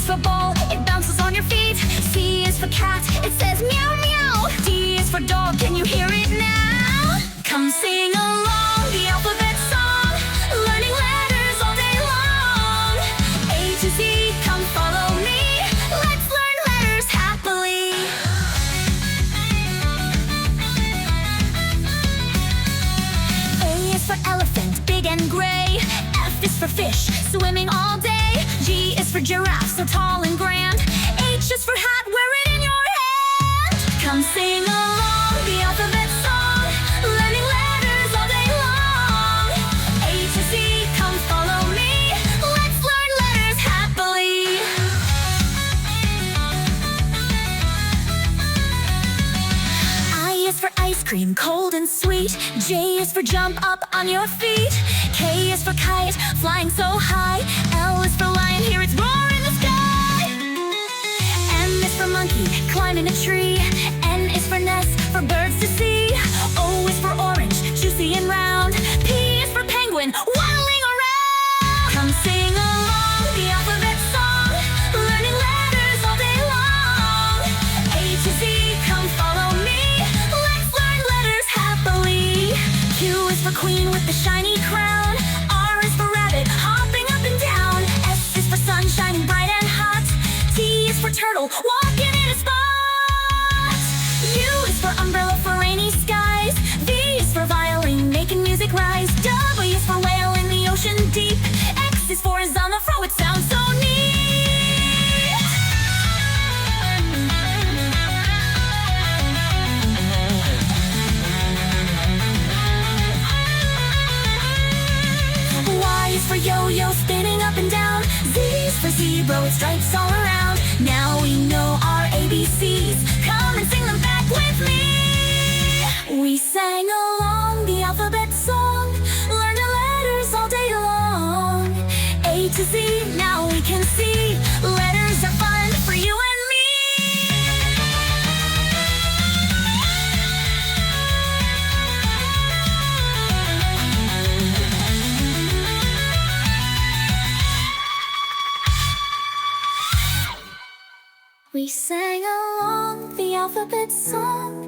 for ball, it bounces on your feet. C is for cat, it says meow meow. D is for dog, can you hear it now? Come sing along the alphabet song, learning letters all day long. A to Z, come follow me, let's learn letters happily. A is for elephant, big and gray. F is for fish, swimming all day. G is for giraffe, so tall and grand. H is for hat, wear it in your hand. Come sing along the alphabet song, learning letters all day long. A to Z, come follow me, let's learn letters happily. I is for ice cream, cold and sweet. J is for jump up on your feet. K is for kite, flying so high. L is for lion, hear its roar in the sky. M is for monkey, climbing a tree. N is for nest, for birds to see. O is for orange, juicy and round. P is for penguin, waddling around. Come sing along the alphabet song, learning letters all day long. A to Z, come follow me, let's learn letters happily. Q is for queen with the shiny crown. R is for rabbit, hopping up and down. S is for sun, shining bright and hot. T is for turtle, walking in a spot. U is for umbrella, for rainy skies. V is for violin, making music rise. W is for whale in the ocean deep. X is for on the fro, it sounds so neat. Y is for yo-yo, spinning up and down. Z is for zebra with stripes all around. Now we know our ABCs, come and sing them back with me. We sang along the alphabet song, learned the letters all day long. A to Z, now we can see, letters are fun for you and me. We sang along the alphabet song,